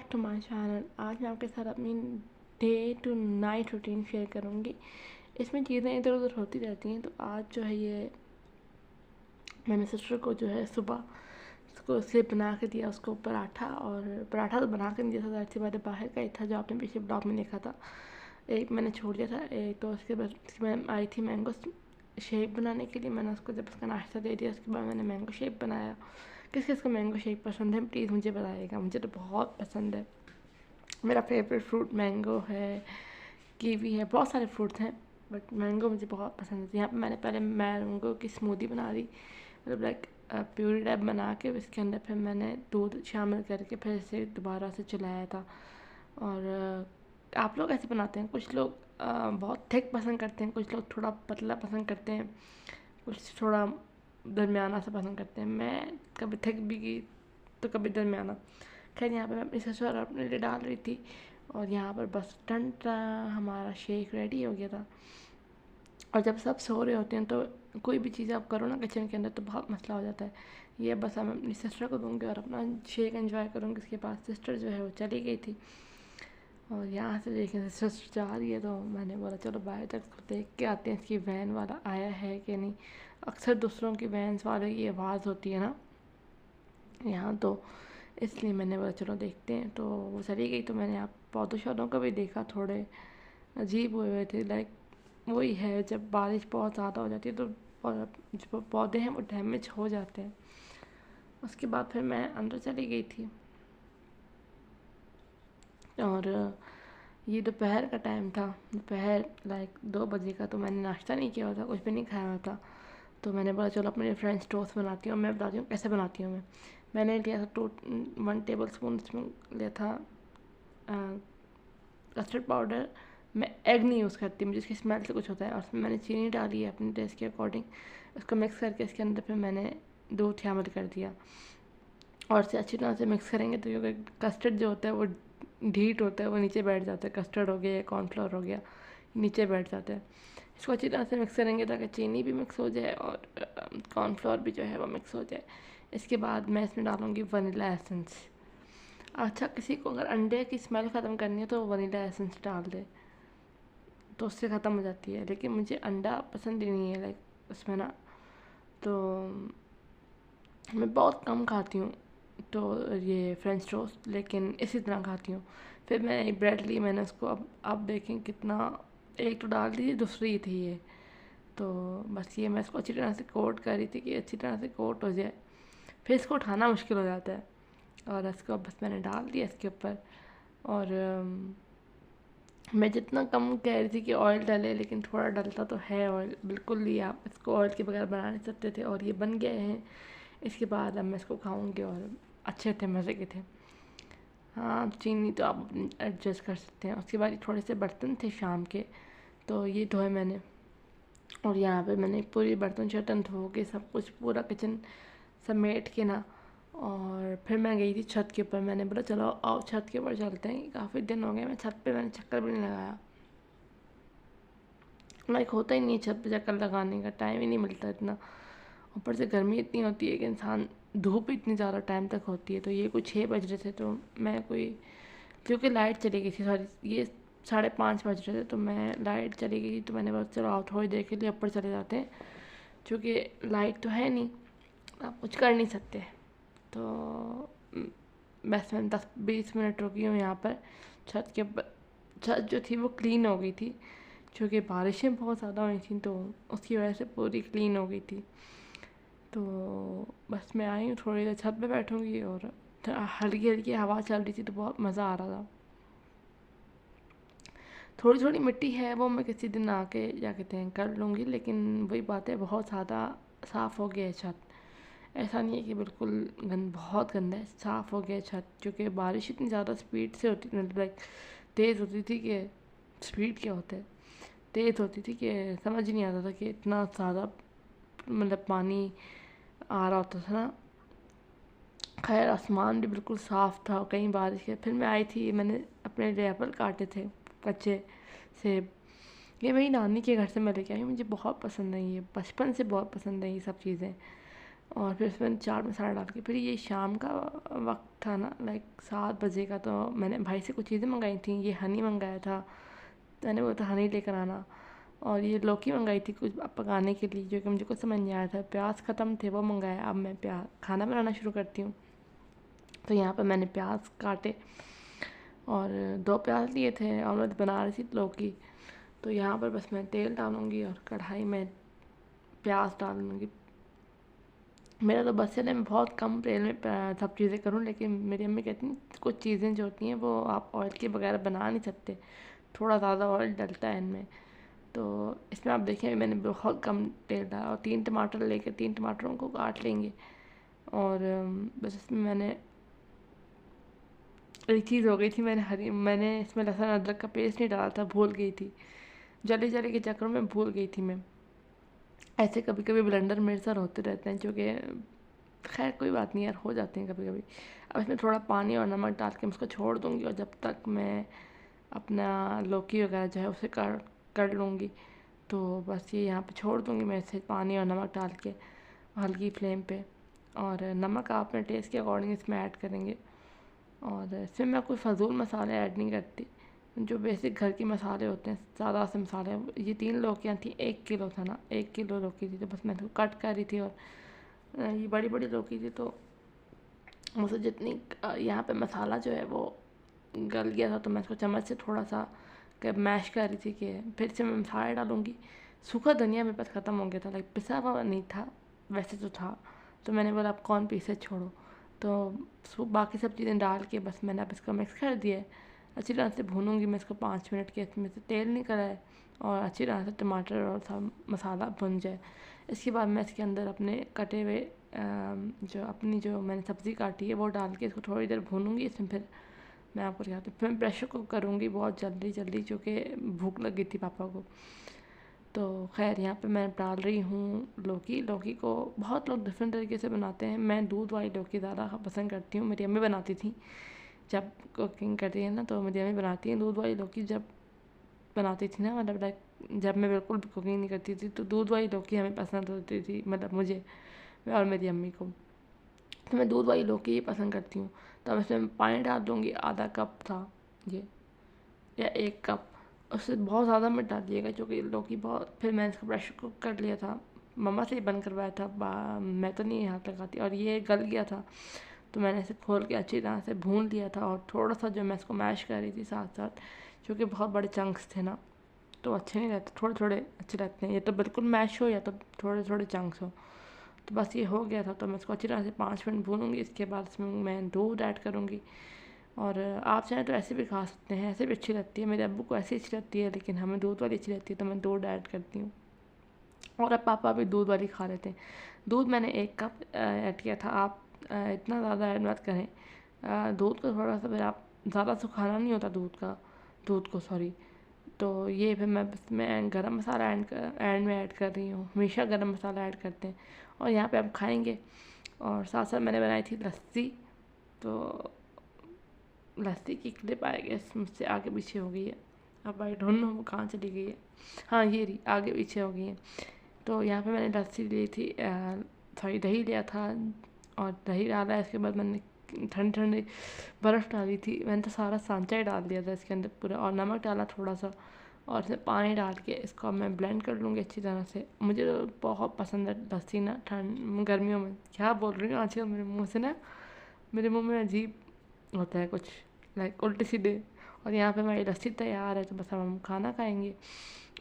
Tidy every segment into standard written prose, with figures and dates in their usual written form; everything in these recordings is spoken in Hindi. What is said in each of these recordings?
Back to my channel. आज मैं आपके साथ अपनी day to night routine share करूँगी। इसमें चीज़ें इधर उधर होती रहती हैं। तो आज जो है ये मैंने सिस्टर को जो है सुबह उसको स्लिप बना के दिया, उसको पराठा। और पराठा तो बना के नहीं दिया था, ज़ाहिर सी बात है, बाहर का ही था जो आपने पिछले ब्लॉग में देखा था। एक मैंने छोड़ दिया था, एक तो उसके बाद मैं आई थी मैंगो शेक बनाने के लिए। मैंने उसको जब उसका नाश्ता दे दिया उसके बाद मैंने मैंगो शेक बनाया। किस किस को मैंगो शेक पसंद है प्लीज़ मुझे बताइएगा, मुझे तो बहुत पसंद है। मेरा फेवरेट फ्रूट मैंगो है, कीवी है, बहुत सारे फ्रूट्स हैं बट मैंगो मुझे बहुत पसंद है। यहाँ पे मैंने पहले मैंगो की स्मूदी बना दी, मतलब लाइक प्यूरी टाइप बना के उसके अंदर फिर मैंने दूध शामिल करके फिर इसे दोबारा से चलाया था। और आप लोग ऐसे बनाते हैं, कुछ लोग बहुत थिक पसंद करते हैं, कुछ लोग थोड़ा पतला पसंद करते हैं, कुछ थोड़ा दरमियाना सा पसंद करते हैं। मैं कभी थिक भी की तो कभी दरमियाना। खैर यहाँ पे मैं अपनी ससुर अपने लिए डाल रही थी और यहाँ पर बस टन हमारा शेक रेडी हो गया था। और जब सब सो रहे होते हैं तो कोई भी चीज़ आप करो ना किचन के अंदर तो बहुत मसला हो जाता है। ये बस मैं अपनी सिस्टर को दूँगी और अपना शेक एंजॉय करूँगी। उसके बाद सिस्टर जो है वो चली गई थी और यहाँ से देखें सिस्टर जा रही है तो मैंने बोला चलो बाहर तक देख के आते हैं इसकी वैन वाला आया है कि नहीं। अक्सर दूसरों की वैन्स वाले की आवाज़ होती है ना यहाँ, तो इसलिए मैंने बोला चलो देखते हैं। तो वो चली गई तो मैंने आप पौधों शौधों को भी देखा, थोड़े अजीब हुए हुए थे। लाइक वही है, जब बारिश बहुत ज़्यादा हो जाती है तो जो पौधे हैं वो डैमेज हो जाते हैं। उसके बाद फिर मैं अंदर चली गई थी और ये दोपहर का टाइम था, दोपहर लाइक 2 बजे का। तो मैंने नाश्ता नहीं किया हुआ था, कुछ भी नहीं खाया हुआ था। तो मैंने बोला चलो अपने फ्रेंड्स टोस्ट बनाती हूँ। मैं बताती हूँ कैसे बनाती हूँ। मैंने लिया था 1 टेबल स्पून, इसमें लिया था कस्टर्ड पाउडर। मैं एग नहीं यूज़ करती, मुझे इसकी स्मेल से कुछ होता है। और उसमें मैंने चीनी डाली है अपने टेस्ट के अकॉर्डिंग। उसको मिक्स करके इसके अंदर फिर मैंने दूध शामिल कर दिया और इसे अच्छी तरह से मिक्स करेंगे तो क्योंकि कस्टर्ड जो होता है वो ढीठ होता है, वो नीचे बैठ जाता है। कस्टर्ड हो गया या कॉर्नफ्लोर हो गया, नीचे बैठ जाता है। इसको अच्छी तरह से मिक्स करेंगे ताकि चीनी भी मिक्स हो जाए और कॉर्नफ्लोर भी जो है वो मिक्स हो जाए। इसके बाद मैं इसमें डालूँगी वनीला एसेंस। अच्छा, किसी को अगर अंडे की स्मेल ख़त्म करनी है तो वनीला एसेंस डाल दे तो उससे ख़त्म हो जाती है, लेकिन मुझे अंडा पसंद ही नहीं है लाइक उसमें ना। तो मैं बहुत कम खाती हूँ तो ये फ्रेंच टोस्ट, लेकिन इसी तरह खाती हूँ। फिर मैंने एक ब्रेड ली, मैंने उसको अब देखें कितना, एक तो डाल दी, दूसरी थी ये। तो बस ये मैं इसको अच्छी तरह से कोट कर रही थी कि अच्छी तरह से कोट हो जाए, फिर इसको उठाना मुश्किल हो जाता है। और इसको बस मैंने डाल दिया इसके ऊपर। और मैं जितना कम कह रही थी कि ऑयल डले, लेकिन थोड़ा डलता तो है ऑयल, बिल्कुल ही आप इसको ऑयल के बगैर बना नहीं सकते थे। और ये बन गए हैं। इसके बाद अब मैं इसको खाऊंगी और अच्छे थे, मज़े के थे। हाँ, चीनी तो आप एडजस्ट कर सकते हैं। उसके बाद थोड़े से बर्तन थे शाम के, तो ये धोए मैंने। और यहाँ पे मैंने पूरी बर्तन शर्तन धो के सब कुछ पूरा किचन समेट के ना, और फिर मैं गई थी छत के ऊपर। मैंने बोला चलो आओ छत के ऊपर चलते हैं, काफ़ी दिन हो गए मैं छत पे, मैंने चक्कर भी नहीं लगाया। लाइक होता ही नहीं है छत पे चक्कर लगाने का, टाइम ही नहीं मिलता इतना। ऊपर से गर्मी इतनी होती है कि इंसान, धूप इतनी ज़्यादा टाइम तक होती है। तो ये कुछ 6 बज रहे थे तो मैं कोई, क्योंकि लाइट चली गई थी, सॉरी ये 5:30 बज रहे थे तो मैं, लाइट चली गई तो मैंने बोला चलो आओ थोड़ी देर के लिए ऊपर चले जाते हैं, क्योंकि लाइट तो है नहीं, आप कुछ कर नहीं सकते। तो बस मैं 10-20 मिनट रुकी हूँ यहाँ पर छत के ऊपर। छत जो थी वो क्लीन हो गई थी, क्योंकि बारिशें बहुत ज़्यादा हुई थी तो उसकी वजह से पूरी क्लीन हो गई थी। तो बस मैं आई हूँ, थोड़ी देर छत पे बैठूँगी और हल्की हल्की हवा चल रही थी तो बहुत मज़ा आ रहा था। थोड़ी थोड़ी मिट्टी है वो मैं किसी दिन आके क्या कहते हैं कर लूँगी, लेकिन वही बात है बहुत ज़्यादा साफ़ हो गया है छत। ऐसा नहीं है कि बिल्कुल बहुत गंदा है, साफ़ हो गया छत, क्योंकि बारिश इतनी ज़्यादा स्पीड से होती, मतलब लाइक तेज़ होती थी कि, स्पीड क्या होता है, तेज़ होती थी कि समझ ही नहीं आता था कि इतना ज़्यादा मतलब पानी आ रहा होता था ना। खैर आसमान भी बिल्कुल साफ़ था, कहीं बारिश के। फिर मैं आई थी, मैंने अपने लिए एप्पल काटे थे, कच्चे सेब। ये मेरी नानी के घर से मैं लेके आई हूँ, मुझे बहुत पसंद है, ये बचपन से बहुत पसंद है ये सब चीज़ें। और फिर उसमें चाट मसाला डाल के, फिर ये शाम का वक्त था ना, लाइक 7 बजे का, तो मैंने भाई से कुछ चीज़ें मंगाई थी। ये हनी मंगाया था, मैंने बोला था हनी लेकर आना। और ये लौकी मंगाई थी कुछ पकाने के लिए, जो कि मुझे कुछ समझ नहीं आया था। प्याज ख़त्म थे, वो मंगाया। अब मैं प्याज खाना बनाना शुरू करती हूँ। तो यहाँ पर मैंने प्याज काटे और 2 प्याज लिए थे और मैं बना रही थी लौकी। तो यहाँ पर बस मैं तेल डालूँगी और कढ़ाई में प्याज डाल दूँगी। मेरा तो बस है, मैं बहुत कम तेल में सब चीज़ें करूँ, लेकिन मेरी अम्मी कहती हैं कुछ चीज़ें जो होती हैं वो आप ऑयल के बगैर बना नहीं सकते, थोड़ा ज़्यादा ऑयल डलता है इनमें। तो इसमें आप देखें मैंने बहुत कम तेल डाला और 3 टमाटर लेकर 3 टमाटरों को काट लेंगे। और बस इसमें मैंने एक चीज़ हो गई थी, मैंने इसमें लहसुन अदरक का पेस्ट नहीं डाला था, भूल गई थी। जल्दी जल्दी के चक्कर में भूल गई थी मैं। ऐसे कभी कभी ब्लेंडर मेरे साथ होते रहते हैं, जो कि खैर कोई बात नहीं यार, हो जाते हैं कभी कभी। अब इसमें थोड़ा पानी और नमक डाल के मैं उसको छोड़ दूँगी, और जब तक मैं अपना लौकी वगैरह जो है उसे कर लूँगी। तो बस ये यहाँ पे छोड़ दूँगी मैं इसे पानी और नमक डाल के हल्की फ्लेम पे। और नमक आप अपने टेस्ट के अकॉर्डिंग इसमें ऐड करेंगे। और इसमें मैं कोई फ़जूल मसाले ऐड नहीं करती, जो बेसिक घर के मसाले होते हैं, सादा से मसाले। ये 3 लौकियाँ थी, 1 किलो था ना, 1 किलो लौकी थी, तो बस मैं इसको कट कर रही थी। और ये बड़ी बड़ी लौकी थी, तो मुझसे जितनी यहाँ पे मसाला जो है वो गल गया था, तो मैं इसको चम्मच से थोड़ा सा मैश कर रही थी कि फिर से मैं मसाले डालूँगी। सूखा धनिया मेरे पास ख़त्म हो गया था, लाइक पिसा हुआ नहीं था, वैसे तो था। तो मैंने बोला अब कौन पीसे, छोड़ो। तो बाकी सब चीज़ें डाल के बस मैंने अब इसको मिक्स कर दिया है। अच्छी तरह से भूनूंगी मैं इसको 5 मिनट के, इसमें से तेल निकल आए और अच्छी तरह से टमाटर और सब मसाला भुन जाए। इसके बाद मैं इसके अंदर अपने कटे हुए जो मैंने सब्ज़ी काटी है वो डाल के इसको थोड़ी देर भूनूंगी। इसमें फिर मैं आपको दिखाती हूँ, फिर मैं प्रेशर कुक करूँगी बहुत जल्दी जल्दी, क्योंकि भूख लगी थी पापा को। तो खैर यहाँ पे मैं डाल रही हूँ लौकी। लौकी को बहुत लोग डिफरेंट तरीके से बनाते हैं, मैं दूध वाली लौकी ज़्यादा पसंद करती हूँ। मेरी अम्मी बनाती थी जब कुकिंग करती है ना, तो मेरी अम्मी बनाती है दूध वाली लौकी। जब बनाती थी ना, मतलब लाइक जब मैं बिल्कुल भी कुकिंग नहीं करती थी, तो दूध वाली लौकी हमें पसंद होती थी, मतलब मुझे और मेरी अम्मी को। तो मैं दूध वाली लौकी ही पसंद करती हूँ। तो अब इसमें पानी डाल दूँगी, आधा कप था ये, या 1 कप। उससे बहुत ज़्यादा मत डालिएगा, क्योंकि लौकी बहुत, फिर मैंने इसको प्रेशर कुक कर लिया था, मम्मा से ही बंद करवाया था, मैं तो नहीं हाथ लगाती। और ये गल गया था, तो मैंने इसे खोल के अच्छी तरह से भून लिया था। और थोड़ा सा जो मैं इसको मैश कर रही थी साथ साथ, क्योंकि बहुत बड़े चंक्स थे ना, तो अच्छे नहीं रहते, थोड़े थोड़े अच्छे रहते हैं। ये तो बिल्कुल मैश हो या तो थोड़े थोड़े चंक्स हो। तो बस ये हो गया था, तो मैं इसको अच्छी तरह से 5 मिनट भूनूंगी। इसके बाद इसमें मैं दूध ऐड करूँगी। और आप चाहें तो ऐसे भी खा सकते हैं, ऐसे भी अच्छी लगती है। मेरे अब्बू को ऐसी अच्छी लगती है, लेकिन हमें दूध वाली अच्छी लगती है, तो मैं दूध ऐड करती हूँ। और अब पापा भी दूध वाली खा लेते हैं। दूध मैंने 1 कप ऐड किया था। आप इतना ज़्यादा ऐड मत करें दूध को, थोड़ा सा, फिर आप ज़्यादा सुखाना नहीं होता दूध को सॉरी। तो ये फिर मैं इसमें गरम मसाला एंड में ऐड कर रही हूँ। हमेशा गरम मसाला ऐड करते हैं। और यहाँ पे आप खाएंगे। और साथ साथ मैंने बनाई थी लस्सी, तो लस्सी की क्लिप आई गेस मुझसे आगे पीछे हो गई है, अब आई डोंट नो वो कहाँ चली गई है। हाँ ये रही, आगे पीछे हो गई है। तो यहाँ पे मैंने लस्सी ली थी, सॉरी दही लिया था, और दही डाला है। इसके बाद मैंने ठंडी ठंडी बर्फ़ डाली थी। मैंने तो सारा सांचा ही डाल दिया था इसके अंदर पूरा, और नमक डाला थोड़ा सा, और इसमें पानी डाल के इसको मैं ब्लेंड कर लूँगी अच्छी तरह से। मुझे तो बहुत पसंद है लस्सी ना, ठंड गर्मियों में। क्या बोल रही हूँ आजकल, मेरे मुँह से ना, मेरे मुँह में अजीब होता है कुछ, लाइक उल्टे सीधे। और यहाँ पे हमारी लस्सी तैयार है, तो बस हम खाना खाएंगे।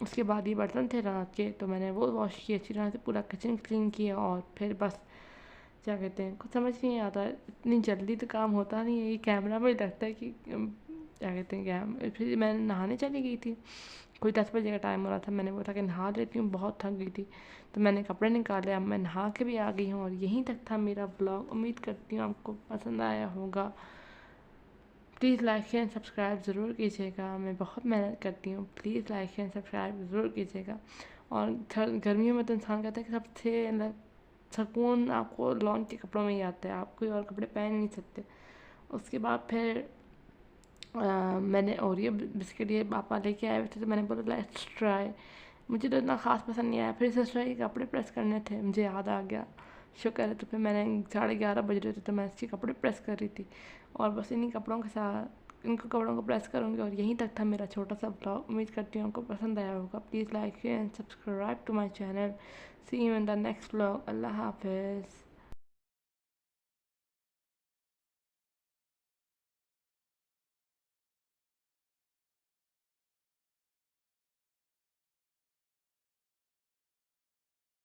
उसके बाद ये बर्तन थे रात के, तो मैंने वो वॉश किए अच्छी तरह से, पूरा किचन क्लीन किया। और फिर बस क्या कहते हैं, कुछ समझ नहीं आता, इतनी जल्दी तो काम होता नहीं है। ये कैमरा में ही लगता है कि क्या कहते हैं, फिर मैंने नहाने चली गई थी। कोई 10 बजे का टाइम हो रहा था, मैंने बोला कि नहा लेती हूँ, बहुत थक गई थी। तो मैंने कपड़े निकाले, अब मैं नहा के भी आ गई हूँ। और यहीं तक था मेरा ब्लॉग। उम्मीद करती हूँ आपको पसंद आया होगा। प्लीज़ लाइक शेयर सब्सक्राइब ज़रूर कीजिएगा, मैं बहुत मेहनत करती हूँ। प्लीज़ लाइक शेयर सब्सक्राइब ज़रूर कीजिएगा। और गर्मियों में तो इंसान कहता है कि सबसे मतलब सुकून आपको लॉन के कपड़ों में ही आता है, आप कोई और कपड़े पहन नहीं सकते। उसके बाद फिर मैंने ओरियो बिस्किट ये पापा लेके आए हुए थे, तो मैंने बोला लेट्स ट्राई। मुझे तो इतना ख़ास पसंद नहीं आया। फिर सिस्टर के कपड़े प्रेस करने थे, मुझे याद आ गया, शुक्र है। तो फिर मैंने 11:30 बज रहे थे तो मैं इसके कपड़े प्रेस कर रही थी, और बस इन्हीं कपड़ों के साथ इनको कपड़ों को प्रेस करूँगी। और यहीं तक था मेरा छोटा सा ब्लॉग। उम्मीद करती हूँ आपको पसंद आया होगा। Please like share and subscribe to my channel. See you in the next blog. अल्लाह हाफिज़।